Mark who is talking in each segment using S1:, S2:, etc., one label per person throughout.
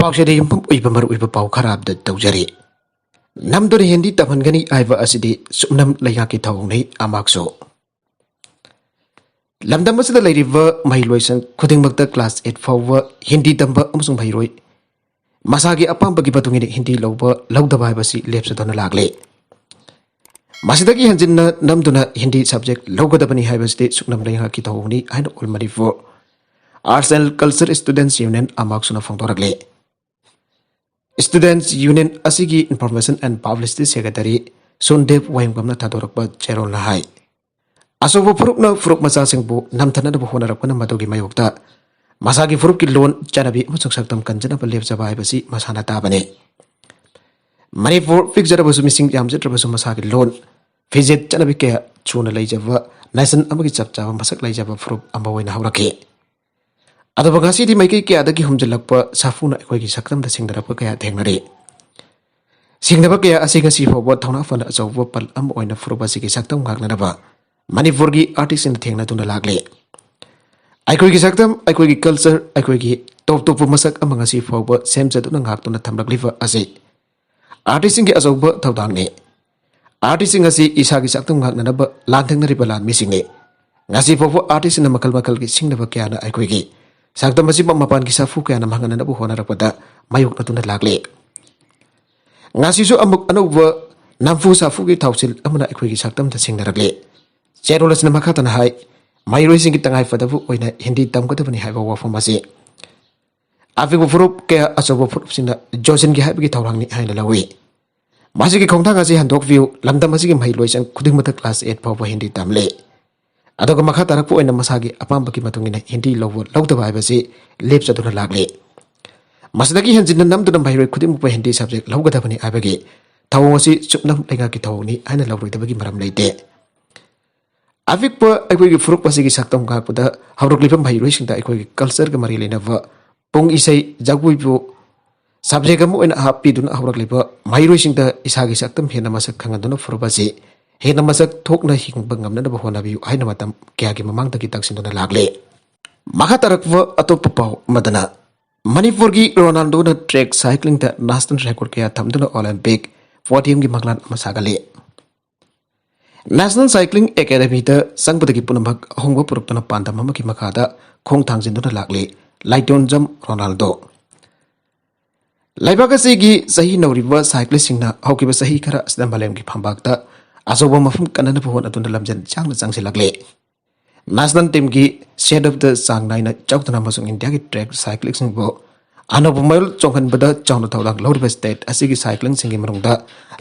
S1: ꯂꯩꯄꯥꯛꯁꯤꯗ ꯌꯨꯝꯐꯝ ꯑꯣꯏꯕ ꯃꯔꯨꯑꯣꯏꯕ ꯄꯥꯎ ꯈꯔ ꯇꯧꯖꯔꯤ꯫ ꯅꯝꯗꯨꯅ ꯍꯤꯟꯗꯤ ꯇꯝꯍꯟꯒꯅꯤ ꯍꯥꯏꯕ ꯑꯁꯤꯗꯤ ꯁꯨꯞꯅꯝ ꯂꯩꯉꯥꯛꯀꯤ ꯊꯧꯑꯣꯡꯅꯤ ꯑꯃꯛꯁꯨ꯫ ꯂꯝꯗꯝ ꯑꯁꯤꯗ ꯂꯩꯔꯤꯕ ꯃꯍꯩꯂꯣꯏꯁꯪ ꯈꯨꯗꯤꯡꯃꯛꯇ ꯀ꯭ꯂꯥꯁ 8 ꯐꯥꯎꯕ ꯍꯤꯟꯗꯤ ꯇꯝꯕ ꯑꯃꯁꯨꯡ ꯃꯍꯩꯔꯣꯏ ꯃꯁꯥꯒꯤ ꯑꯄꯥꯝꯕꯒꯤ ꯃꯇꯨꯡꯏꯟꯅ ꯍꯤꯟꯗꯤ ꯂꯧꯕ ꯂꯧꯗꯕ ꯍꯥꯏꯕꯁꯤ ꯂꯦꯞꯆꯗꯨꯅ ꯂꯥꯛꯂꯤ꯫ ꯃꯁꯤꯗꯒꯤ ꯍꯦꯟꯖꯤꯟꯅ ꯅꯝꯗꯨꯅ ꯍꯤꯟꯗꯤ ꯁꯕꯖꯦꯛ ꯂꯧꯒꯗꯕꯅꯤ ꯍꯥꯏꯕꯁꯤꯗꯤ ꯁꯨꯞꯅꯝ ꯂꯩꯉꯥꯛꯀꯤ ꯊꯧꯑꯣꯡꯅꯤ ꯍꯥꯏꯅ all Manipur arts and culture students union अमक्सुना फोंदोरकले। स्टूडेंट्स यूनियन असिगी information and publicity secretary Sundev वाइंगमना थादोरकबा चेरोलना हाय असोबो फुरुपना फुरुप मचासिंगबु नमथनदबु होनरकपना मदुगी मयोक्ता मसागी फुरुप की लोन चनबी अमसुक सक्तम कंजनबा लेपजबा हायबसी मसाना ताबने। मणिपुर फिक्जरबसु मिसिंग यामजत्रबसु मसागी लोन फिजेट चनबी के छुना लैजबा नेशन अमगी चपचाबा मसक लैजबा फुरुप अमा ओइना हौरके। अदब गासीदी मैकई कयादगी हुमजलकपा साफुना अखोइगी सक्तमदा सिंगदरपा कया थेंगनरे। सिंगदबा कया असि गसी फावबा थौना फना अचौबा पल अम ओइना फुरुबासिगी सक्तम गागनरबा मणिपुरगी आर्टिस्ट इन थेंगनदुना लागले। अखोइगी सक्तम अखोइगी कल्चर अखोइगी टॉप टॉप मसक अम गसी फावबा सेमजदुना गागतुना थमलकलिबा असि आर्टिस्टसिंगी अचौबा थौदांगने। आर्टिस्टसिंग असि इसागी सक्तम गागनरबा लानथेंगनरिबा लानमिसिंगने। गसी फावबा आर्टिस्टना मकल मकलगी सिंगदबा कयाना अखोइगी सक्तम असिबा मपान की साफु कयाना महंगननबु होनरकपदा मायुक्नतुना लागले। ngasisu amuk anuba namfu safu gi thausil amuna akhoi saktam ta singnarakle cherolasna makhatana hai mairoi singi tangai fadabu oina hindi tamgadabani haiba wafam ase afigu furup ke asobo furup sina josin gi haiba gi thawrangni haina lawi masi gi khongthang ase handok view lamdam ase gi mailoi sang khuding mata class 8 phawa hindi tamle adoga makhatara ko oina masagi apamba gi matungina hindi lowo lawdaba haibase lepchaduna lagle masdagi hanjin namduna mairoi khuding mu hindi subject lawgadabani haibagi thawong asi chupnam lenga gi thawni haina lawroidabagi maram leite avikpa akhoi gi furup ase gi saktam ga puda hawroklipam mairoi singda akhoi gi culture ga mari lenawa pong isai jagbuibu subject amu oina happy duna hawroklipa mairoi singda isagi saktam hena masak khangaduna furubasi हेना मसक थोकना हिंगबा ngamnaba honabiu haina matam kya gi mamangdagi taksinduna lagle makha tarakwa atop paw madana manipur gi ronaldo na track cycling da national record kya thamduna olympic podium gi maglan masagale national cycling academy da sangbadagi punamak hongba puruptana pandam amaki makhada khong thangjinduna lagle laiton jam ronaldo laibaga segi sahi noriba cyclist singna haukiba sahi khara asdam balem gi phambakta asobo mafum kanana phon atunda lamjan changna changsi lagle national team gi head of the sang naina chawtana masung india gi track cycling sing bo anobumail chonghan bada chawna thawlang lorba state asigi cycling sing gi marungda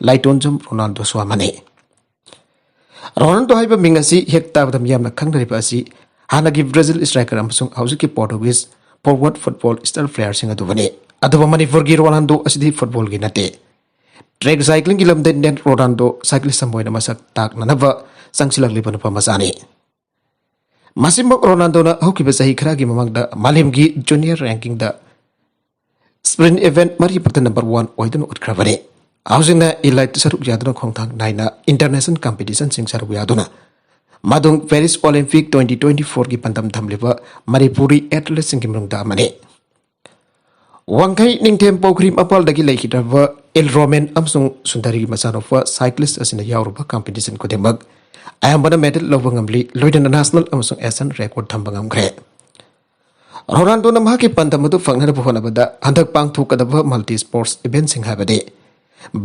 S1: laiton jam ronaldo swamane ronaldo haiba mingasi hekta badam yamna khangdari ba asi hanagi brazil striker amasung hausiki portuguese forward football star player sing adubane aduba manipur gi ronaldo asidi football gi nate track cycling की लमदे net Ronaldo cyclist समोयना मसक ताक ननबा संगसिलक लिबन पमसानी मासिमक Ronaldo ना हौकिबा सही खरा की ममंगदा मालेम की junior ranking दा sprint event मरी पत नंबर 1 ओइदन उतखरबने हाउसिंगना इलाइट सरुक यादना खोंगथांग नाइना इंटरनेशनल कंपटीशन सिंग सरुक यादना मादुंग पेरिस ओलंपिक 2024 की पंतम थमलिबा मणिपुरी एथलीट सिंग की मरुंगदा मने वांगखै निंगथेम पोखरी मपाल दगी लेखिदबा एल रोमेन अमसुंग सुंदरी मसानोफा साइक्लिस्ट असिना यावरुबा कंपटीशन खुदेमक आयमबना मेडल लौबा ngamli लोइदन नेशनल अमसुंग एसन रेकॉर्ड थंबा ngamkhre रोनाल्डो ना माकी पंतमदु फंगनब होनबदा हंदक पांगथुकदबा मल्टी स्पोर्ट्स इवेंट सिंग हाबदे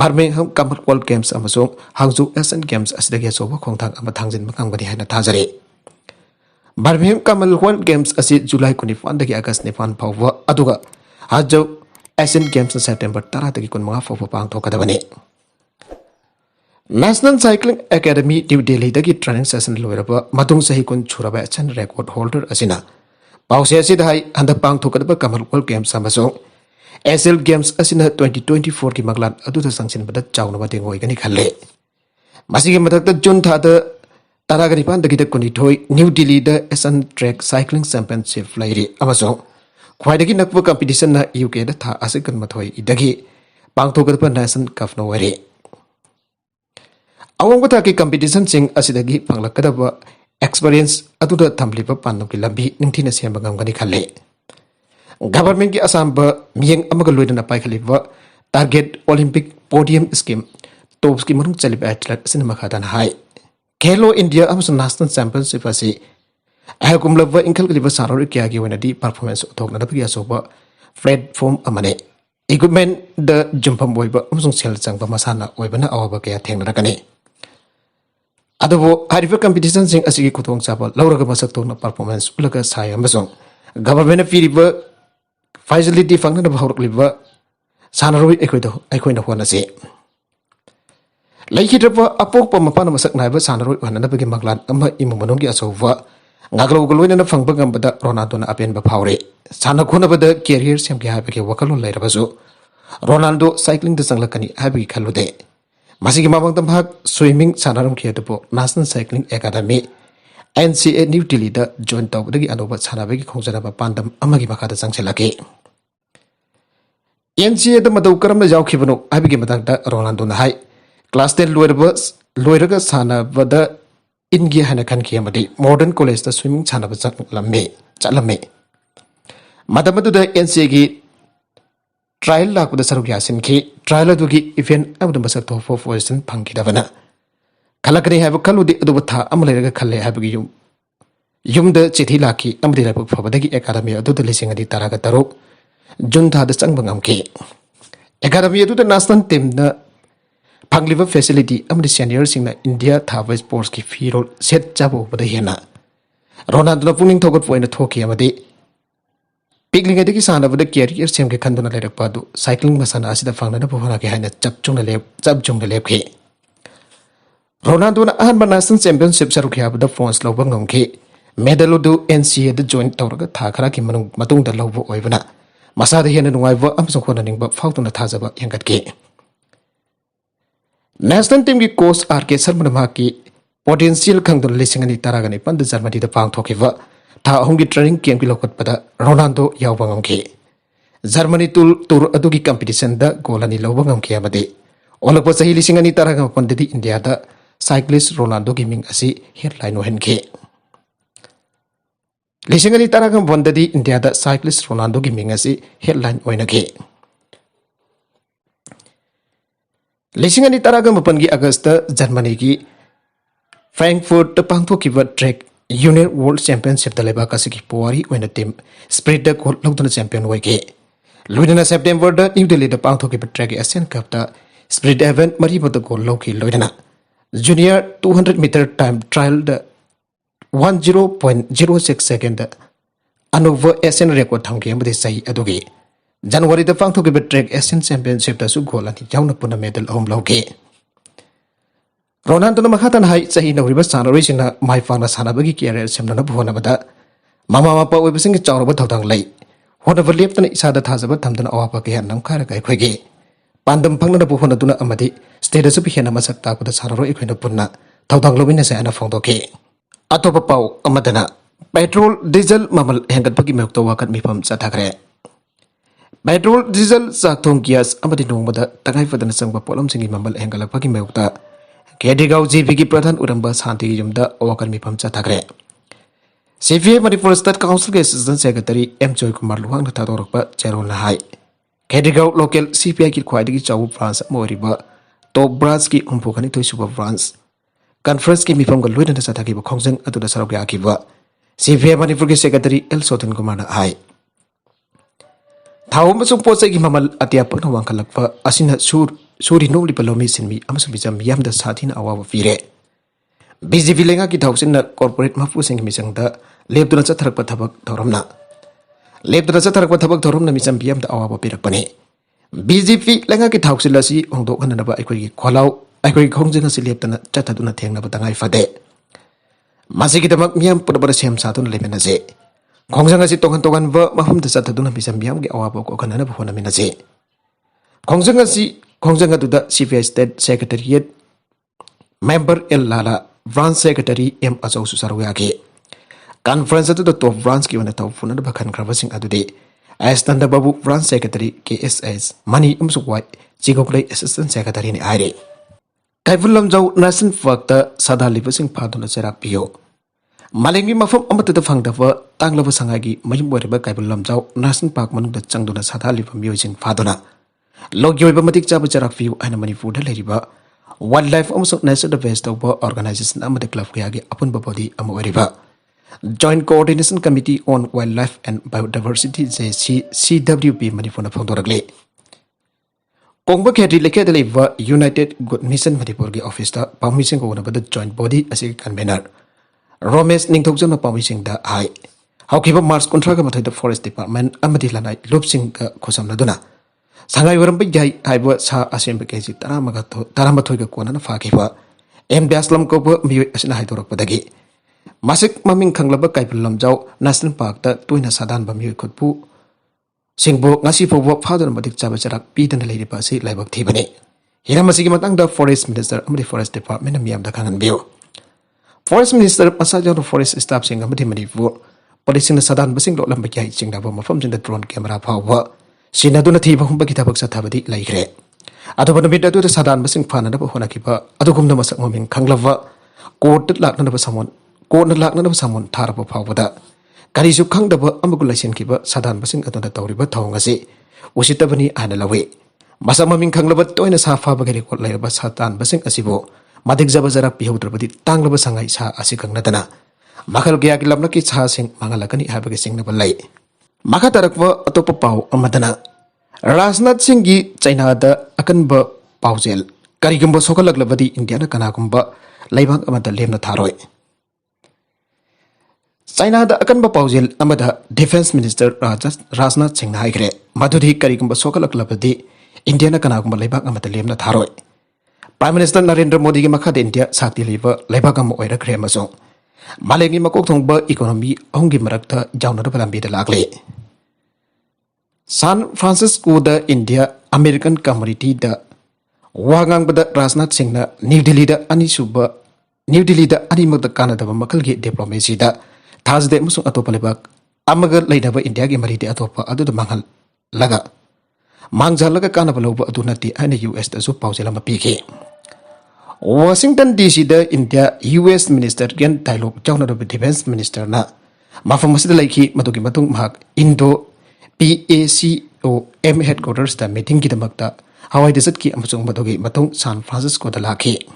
S1: बर्मिंघम कॉमनवेल्थ गेम्स अमसुंग हांगजू एशियन गेम्स असिदगी अचौबा खोंथांग अमा थांजिन मकांगबनी हायना थाजरे बर्मिंघम कॉमनवेल्थ गेम्स असि जुलाई 25 दगी अगस्त 9 फावबा अदुगा हाजो एशियन गेम्स सेप्टेम्बर 10 तक कुन मंगा फाव पांगथोकदबने national cycling academy New Delhi दगी ट्रेनिंग सेशन लोइरबा मदुंग सही कुन छुरबा एशियन रेकॉर्ड होल्डर असिना पाउसे असिदा हाई हंदक पांगथोकदबा कॉमनवेल्थ गेम्स अमसो एशियन गेम्स असिना 2024 की मगलान अदुदा संगसिनबदा चाउनबा देंगोइगनी खल्ले मसिगे मदकता जून थादा तरागनि पान दगी द कुनिथोय न्यू दिल्ली द एशियन ट्रैक साइक्लिंग चैंपियनशिप लाइरी अमसो ख्वाइदगी नकबा कंपटीशन ना यूके दा था असिकन मथोय इदगी पांगथोकदबा नेशनल कप नो वरे awang bata ki competition sing asidagi panglakadaba experience aduda thamliba panno ki lambi ningthina semba ngamgani khalle government ki asamba miyeng amaga loidana paikhaliba target Olympic podium scheme tops ki marung chalib athlete sinema khadan hai Khelo India amsung national championship asi akumlaba inkal kaliba sarori kya gi wenadi performance uthokna dabgi asoba platform amane equipment the jumpam boiba amsung sel changba masana oibana awaba kya thengna kani adobo harifa competition sing asigi khutong chaba lauraga masak tona performance ulaga sai amsung government piriba facility fangna da bhaurukliba sanaroi ekhoina hona se laihidaba apokpa mapana masak naiba sanaroi hona bagi maglan amma imumonongi asowa ngaglo goloina fangba gambada Ronaldo na apen ba phawre sana khona bada career sem ki habike wakalo lairabasu Ronaldo cycling da sanglakani habiki khalude masigi mabang tambak swimming sanaram khiyadabo National Cycling Academy NCA New Delhi da join tawdagi anoba sanabagi khongjana ba pandam amagi makada changselake NCA da madau karamna jawkhibano habigi madangda Ronaldo na hai class 10 loiraga sanabada ingi hana kan kiyamadi modern college da swimming sanaba chatlamme madamadu da NCA gi trial lakуда saruk yasin ki trial adugi event abda masak to for position phangki davana khalakani haibu kaludi aduba tha amalairaga khalle habigi yumda chithi laki amdi rabuk fabadagi academy adu da lising adi taraga taruk jun tha da changbangam ki academy adu da national team na pangliva facility amdi senior singna India thawa sports ki firol set jabo bada hena Ronaldo na puning thogot point thoki amadi pigling adiki sana bada career sem ke khanduna lerak padu cycling masana asida fangna na bhona ke haina chapchung lep ke Ronaldo na ahan national championship sarukya bada France lobang ngomke medal du NCA da join tawraga thakara ki matung da lobo oibana masada hena nungaiba amsong khona ningba fautuna thajaba yangat ke National team ki coach RK Sharma ki potential khangdon lisingani taragani pand Germany da pang thokiwa tha hongi training camp ki lokot pada Ronaldo yawbangam ki Germany tour adugi competition da golani lobangam ki amade olakpa sahi lisingani taragam pandidi India da cyclist Ronaldo ki ming asi headline ohen ki lisingani taragam pandidi India da cyclist Ronaldo ki ming asi headline oena ki Lisingani taraga mapangi Augusta Germany ki Frankfurt pangthokiba track Junior World Championship da leba kasiki puari wena team sprint da gold logdana champion waike Luidana September da New Delhi da pangthokiba track Asian Cup da sprint event mari bada gold loki loidana Junior 200 meter time trial da 10.06 second da anova Asian record thangke amade sahi adogi January da pangthokiba track Asian Championship da su goal ani jauna puna medal home loke Ronaldo na makhatan hai sahi na riba sanaroi sina mai fana sanabagi career semna na bhona bada mama mapa oibasing chawraba thodang lai hona valep tana isada thajaba thamdana awapa ke nam khara kai khoige pandam phangna na bhona tuna amadi state su bihena masak ta kuda sanaroi ikhoina punna thodang lobina sa ana phongdoke atopa pau amadana petrol diesel mamal hengat bagi mekto wakat mifam chathakre Petrol, diesel, saktong gas, amati nungmada takai fadana sangba polam singi mamal hengalak pagi mewta. Kedigau GP Pradhan Uramba Santi Yumda Wakar Mipam Chathakre. CVA Manipur State Council Assistant Secretary M. Joy Kumar Luang Tadorpa Cheron Lahai. Kedigau local CPI ki Quadigi Chawu France Moriba, Top Bratski Umpukani to Super France. Conference ki Mipam Galudan Sataki Kongzeng Atu the Sarabia Kiva. CVA Manipur Secretary El Sotin Kumana Hai. Thao masuk posa gi mamal atia pagna wangkalakwa asina suri noli palomi sinmi amasung bijam yam da sathina awawa fire BJP lenga ki thausin na corporate mafu sing misang da lebduna chatharakpa thabak thoromna misam yam da awawa pirakpane BJP lenga ki thausin lasi ongdo khanana ba aikoi gi kholau aikoi khongjena si lebdana chathaduna thengna ba tangai fade masigi damak miyam purabara sem satun lemena je Kongjang asi tokan ba mahum da chathaduna misam yam gi awaba ko khanana ba hona mina je Kongjang adu da CPI State Secretariat Member El Lala Branch Secretary M Azau Susarwa ke Conference adu da top branch ki wana taw funa da bakhan kravasing adu de Astanda Babu Branch Secretary KSS Mani Umsukwai Chigoklai Assistant Secretary ni aire Kaifulam jau National Fakta Sada Living Paduna Serak Pio Malengi mafam amata fangdava tanglava sangagi mayum wariba kaibul lamjau national park manungda changduna sathali music faduna logyoiba matik chaba charak view ana manipur da leriba wildlife amso nature best of organization amada club kayagi apun body amoriba Joint Coordination Committee on Wildlife and Biodiversity CWP manipur na phangdoragle Kongba Khedri leke da leba United Good Mission manipur gi office ta permission ko na bada joint body asi convener Romesh Ningthokjana Pamising da Hai. Houkhre Mars Contraga Matay the Forest Department Amadi Lanai Lupsing Kosam Naduna. Sangai Warambi Jai Ibo Sa Assembly Kazi Taramatoga Kwana Fakiva. M. Daslam Kobo Mu Asina Hydro Padagi. Masik Maming Kanglaba Kaipulam Jau National Park da Tuina Sadan Bamu Kutpu. Singbo Nasi Pobo Father Madik Chabacharak Pete and the Lady Pasi Labak Tibane. Hiramasi Matang the Forest Minister Amadi Forest Department and Miam the Kangan Bio. Forest Minister Passager Forest Staff Sing Amati Manifu, Policing the Sadan Basing Lambaki Sing Navama from the drone camera power. Sinaduna Tiva Humbakita Satabadi Laikre. Atopamida to the Sadan Basing Pana Honakipa, Atokum the Masamomin Kanglava, Court the Lack of someone, Court the Lack of someone Tarapa Powada. Karisu Kang the Amagulation Kiba, Sadan Basing at the Toriba Tongasi, Ushitabani Analawe. Masamamin Kanglava to in a Safa Bagari Laba Satan Basing Asibo. Madik Zabazara Pihotrapati Tanglaba Sangai Sa Asikang Natana. Makal Giak Lamnaki Sing Mangalakani Habagising Nabalay. Makatarakwa Atopapau Amadana. Rasnat Singi China da Akanba Pauzel. Karigumba Sokalak Lavadi Indiana Kanakumba Laibang Amada Lemna Taroi. China da Akanba Pauzel Amada Defense Minister Rasnat Singh Haigre. Madhuri Karigumba Sokalak Lavadi Indiana Kanakumba Laibang Amada Lemna Taroi. Prime Minister Narendra Modi Makha India Sakti Liver Lebagam Oira Cremason. Malengi Makokongba economy Ongi Marakta Jauna Palambi de Lagle. San Francisco the India American Community the Wagang Bada Rasnat Singna New Delhi the Anisuba New Delhi the Animal the Canada Makalgi diplomacy da Taz de Musu Atopalebak Amagal Laidaba India Mariti Atopa Adu the Mangal Laga Mangzalaga Kanabaloba Adunati and the US the Supauselama PK. Washington DC the India US Minister Gen Dialogue Journal of Defense Minister na Mafamasida Laki Matuki Matung Mak Indo PACOM headquarters the meeting Kidamakta Hawaii Desert Ki Amazon Matuki Matung San Francisco the Laki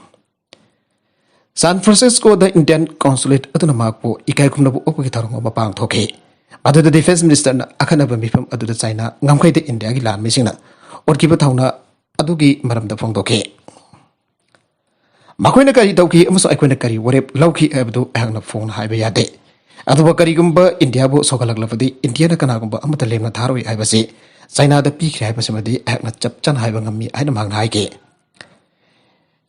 S1: San Francisco the Indian Consulate Adunamakpo Ikaikumnabu Okitarong Bapang Toke. Adu the Defense Minister na Akanaba Mifam Adu the China Ngamkai the India Gilan Missina or Kibatauna Adugi Madam the Fongdoke. Makoina Kari Doki Amuso Aquina Kari, Warep Loki Abdu Hang of Phone Hibayade. Adubakari Gumba, Indiabo Sokalaglavadi, Indiana Kanagumba, Amatalema Tarwi Ibasi, China the Peak Hibasamadi, Agna Chapchan Hibangami, Idamang Haike.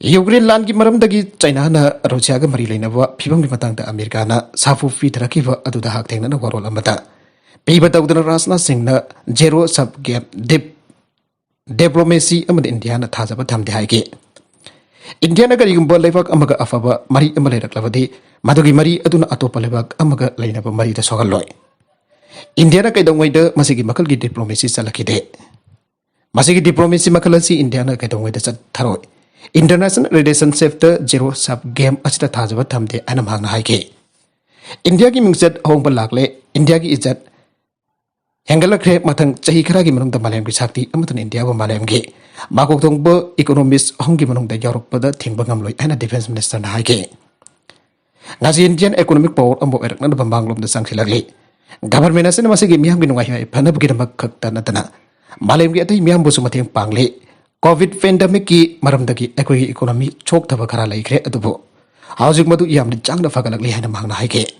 S1: Yugri Langi Maramdagi, China, Rochaga Marilinava, Pibang Matang the Americana, Safu Fitrakiva, Adu the Haktan and Warol Amata. Piba Dogdana Rasna Singna, Zero Sub Gap, Diplomacy, Amad Indiana Tazabatam de Haike. Indiana Garigumba Levak Amaga Afaba, Mari Amalera Clavadi, Madogi Mari Aduna Atopa Levak Amaga Lainaba Mari the Sogaloi. Indiana Kaidongway Masigi Makalgi diplomacy Salakide. Masigi diplomacy Makalasi Indiana Kaidongway the Taroi. International Relations Sector Zero Sub Game Asta Tazava Tamde Anamang Haike. India gi Mingset Hongba Lakle, India gi Izat Hangalakre Matang Chahikaragi Manung the Malam Sakti, Amatan India Malamgi. Makokongbo economist Hongi Manung the Europe the Timbangamloy and a defense minister Haike. Nazi Indian economic power Ambo Erkan of Banglum the Sankilagli. Government as a Masigi Miamginway, Panabgiramak Tanatana. Malamgi at the Miambosumatim Pangli. COVID pandemic ki Maramdaki equi economy choked the Vakara like Adubo. Housing Madu Yam the Jang the Fagalagli and Mang Haike.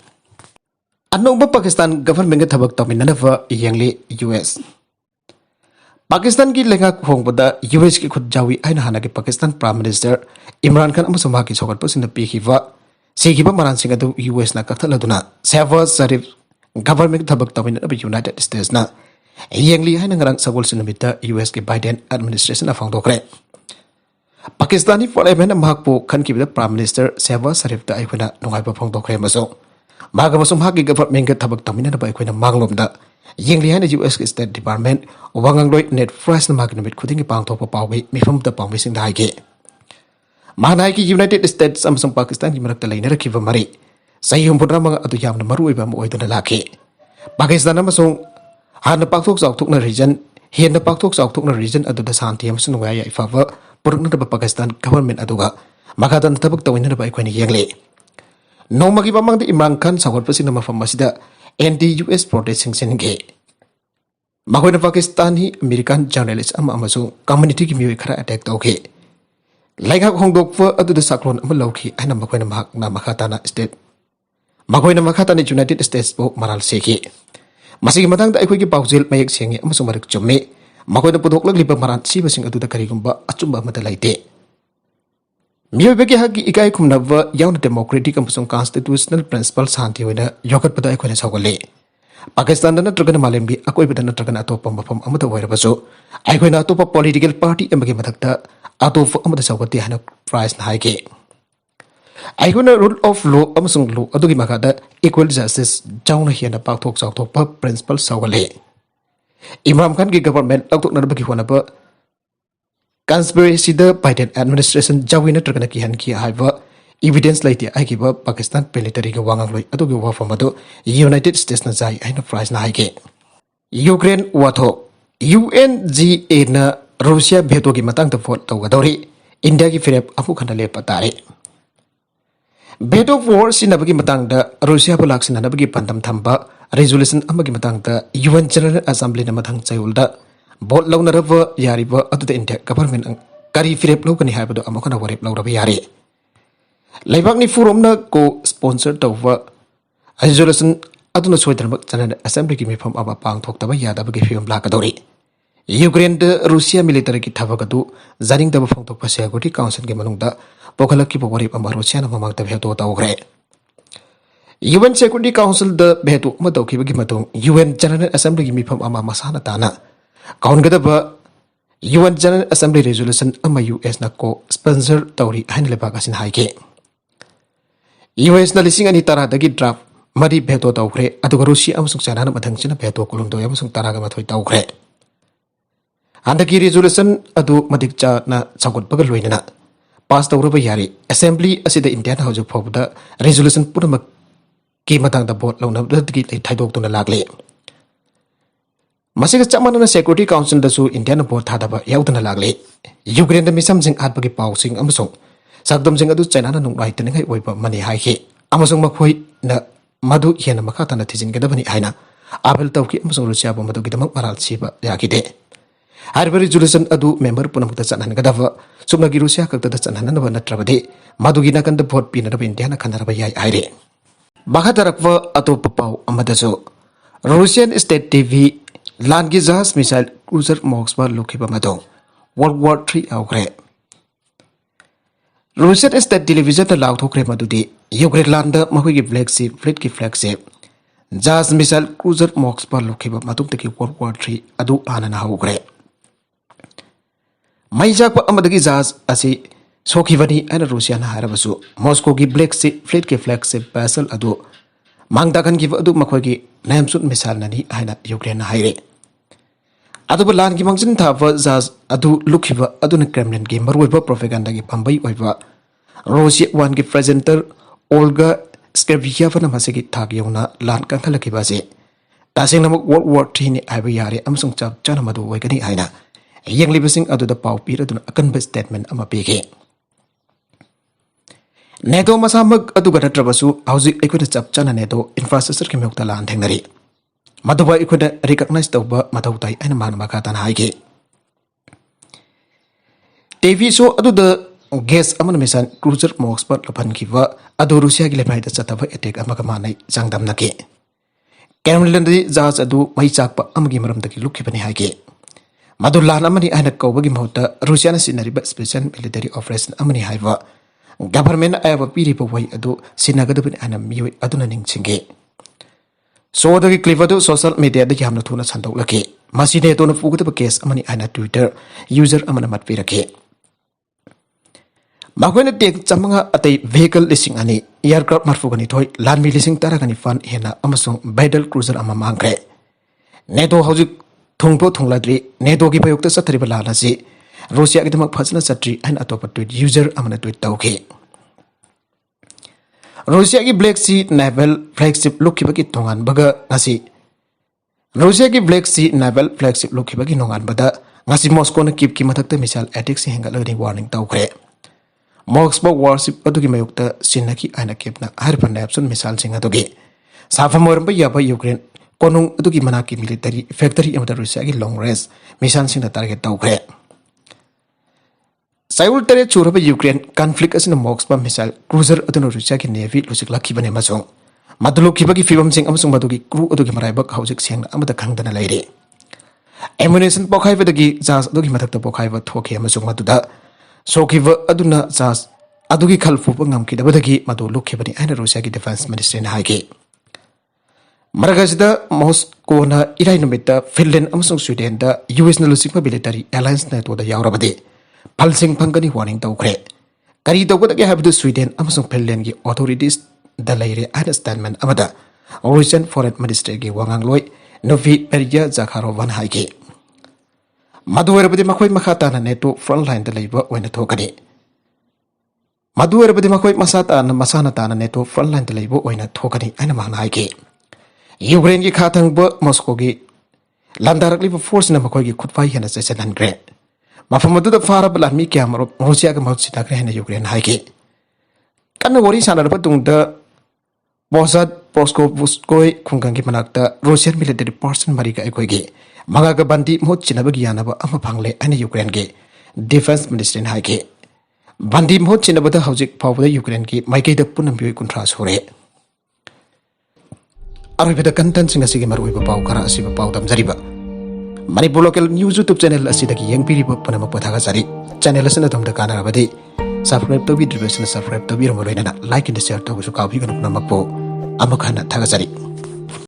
S1: Anoba Pakistan government Tabak Tominava Yangli US. Pakistan ki lenga khongbada US ki khudjawi aina hana ki Pakistan Prime Minister Imran Khan amasung mahaki sokat pasina pikiwa sikiba maran singa du US na kathaladuna Shehbaz Sharif government thabak tawin ab United States na yengli haina ngarang sagol sinamita US ki Biden administration afang dokre Pakistani foreign mahakpo khan ki Prime Minister Shehbaz Sharif da aikuna nungai ba phang dokre maso maga masum haki government ka thabak tawin na ba aikuna manglomda Yingli and the US State Department, Wangangroid net fresh magnet cutting a pound of a power, me from the promising the Manaki United States, Samsung Pakistan, Yimakalina Kiva Mari. Say Humpudrama at the Yam Maruiba Moiduna Laki. Pakistan Amazon had the Paktoks out Tukna region, he and the Paktoks out Tukna region at the Santiam Sunwaya favor, Purna Pakistan government Aduga, Makatan Tabuk the winner by Queen Yangley. No Magiba among the Imran Khan Sawar Pasinama from Masida and the US protesting Senegay. Makoina Pakistani American journalist Amazon community Kimura attacked okay. Like how Hong Dog for the Sakron Maloki and Makoina Makatana state. Makoina Makatana United States spoke Maral Seki. Masig Matang the Equiki Pauzil Mayak Sing Amasumarik Jome, Makoina Podok Liba Maran Sibasing to the Karigumba, Achumba Matalaite. Miyabeki Hagi Ikai Kumnava, young democratic and constitutional principles Santiwina, Yokat Pada Equines Hogole. Pakistan na Tragan Malembi, Akoi Bidana Tragan Atopam from Amata Werabaso, Aikoina Atopa political party and Magimatakta, Ato for Amata Sawati Hana Price Nike. Aikoina rule of law, Amasung law, Adugi Makada, equal justice, Jauna Hiana Paktok Sautopa, principal Sawale. Imam Khan government, Auto Nabaki Wanaba, conspiracy the Biden administration, Jawina Traganaki Hanki Hiva. Evidence later, I give up Pakistan military Wangangloi Adogo from Ado, United States Nazai and prize Nike. Ukraine Wato UNGA na Russia Betogi Matang the Fort Togadori, India Philip Afukandale Patari. Bed of war Sinabagi Matang the Russia Polaks and Anabagi Pantam Tamba, resolution Amagi Matang the UN General Assembly Namatang Sayulda, Bot Lona River Yariba at the India government and Kari Philip Locani Habado Amakana Warip Laura Yari. Laibagni Furumna co-sponsored over resolution Aduna Sweatermak General Assembly Kimi from Abapang Toktaba Yadabagi Film Blackadori. Ukraine the Russia military Kitavagadu, Zaning the Bafong Topasagoti Council Gamanunda, Pokalaki Pogori Amarusian among the Veto Houkhre. UN Security Council the Beto Madoki Gimatung, UN General Assembly Kimi from Amamasana Tana. Kaungadaba UN General Assembly resolution Ama US na co-sponsor Tauri Hanlebagas in Haike. US na lising ani tara dagi draft mari beto Houkhre aduga Russia amasung China na madhangsina beto kulumdo amasung taraga mathoi Houkhre. Andagi resolution adu madikcha na sagot bagal loina pass tawraba yari assembly asida India na hojuk phobda resolution purama ki matang da vote launa dagi thaidok tuna lagle. Masiga chamana na Security Council da su India na vote thadaba yaudana lagle. Ukraine da misam sing atbagi pausing amasung Sagdom sing adu China na nung right tenengai oiba mani haike amasung makhoi na madu hiana makata na tijin gadabani haina abel tawki amasung Russia ba madu gidamak maral siba yakide harba resolution adu member punamukta chanan gadava subnagi Russia kakta da chanan na natrabade madu gina kan da vote pina da India na kanara ba yai aire bakatarakwa ato papau amadaso Russian State TV Langi Jahaj missile cruiser Moskva Lupkhre madu World War III Houkhre. Russian State Television the Laothokkhre madudi Ukraine landa mahui flagship fleet ki flagship Jahaj missile cruiser Moskva Lupkhre matuk teki World War III adu anana Houkhre. Maijak amadagi Jahaj asi sokivani ana Russia na harabasu Moscow ki Black Sea fleet ki flagship vessel adu mangdakan ki adu makhoi ki namsut missile nani haina Ukraine na haire. Adu lan ki mangsin thava Jahaj adu Lupkhre adu na Kremlin ki maruiba propaganda ki pambai oiba Russia one ki presenter Olga Skryabina na masigi thak yona lan kan khalaki base tasing namuk World War III ni aiba yare amsung chap chana madu waikani haina yang libasing adu da pau pira adu akan ba statement ama peke NATO masamag adu gadatrabasu hauzik ekuda chap chana NATO infrastructure ki mukta lan thengnari Maduba ikuda recognize tawba matautai aina man makatan haike. TV show adu the gas aman misan cruiser Moskva lapan kiwa adu Russia ki lemai da chataba attack amaga manai jangdam nake. Kremlin di Jahaj adu mai chakpa amagi maram taki Lupkhre bani haike. Madulan amani aina kawbagi mahota Russia na sinariba special military operation amani haiwa. Government ayaba piripa wai adu sinagadabin aina miwi adu na ningsinge. So the clivado social media the Yamna Tuna Sando Lake. Masine to Fuga case amani ana Twitter user amana matvirake. Magwena take Chamanga at a vehicle listing ani aircraft marfugani toy land me listing Taragani fan hena Amazon Bidal cruiser amamangre. Neto Hauzik Tungpo Tungladri, Neto Gipayokta Satribalana si Russia Gitamak Pasana Satri and Atopa tweet user amana tweet tauke. Russia की Black Sea Naval Flagship Lupkhre की तोंगान बगा ngasi Russia की Black Sea Naval Flagship Lupkhre की नोंगान बदा ngasi Moscow na kip ki mathakta missile attack si hengalagni warning tawkhre Moskva warship adugi mayukta sinaki aina kipna harpa napsun missile singa dogi safamoramba yaba Ukraine konung adugi manaki military factory amada Russia की long range missile singa target tawkhre Saul tere churaba Ukraine conflict asina Moskva missile cruiser aduna Russia ki navy lusik lakhibane masong madulukhiba ki fibam sing amasung madugi crew adugi maraibak haujik sengna amada khangdana leire ammunition pokhaiba dagi jaz adugi mathakta pokhaiba thokhe amasung maduda sokhiba aduna jaz adugi khalfu pangam ki dabadagi madu lukhibani aina Russia ki defense ministry na haike Maragazida Moscow na irai numita Finland amasung Sweden da US na lusik military alliance na to da yaurabade Palsing Pangani warning tawkhre kari tawgada ke habdu Sweden amasung Finland ki authorities da leire understandment amada Russian foreign minister ki wangang loi Novi Peria Zakharov haike Maduerabadi makhoi makhata na neto frontline da leiba oina thokani Maduerabadi makhoi masata na masana ta na neto frontline da leiba oina thokani aina mahna haike Ukraine ki khathang ba Moscow ki landarakli force na makhoi ki khutfai hena sesan gre Mafamadu da fara balan mi kya maro Russia ka mahut sita kre hena Ukraine haike Kana wari sana dapat tungda Bosad Poskovuskoi khunggang ki manakta Russian military person marika ekoi ge Magaga bandi mohut chinaba giyanaba ama phangle ani Ukraine ge defense ministry haike Bandi mohut chinaba da haujik phawda Ukraine ki maikei da punam bioi kuntra sore Aribeda content singa sige marui ba pau kara asiba pau dam jariba Manipur local news YouTube channel asidagi yang piri panama pathaga jari channel asina dum da kana rabadi subscribe to be subscribe to be like and share to su ka bi kan namakpo amakhana thaga jari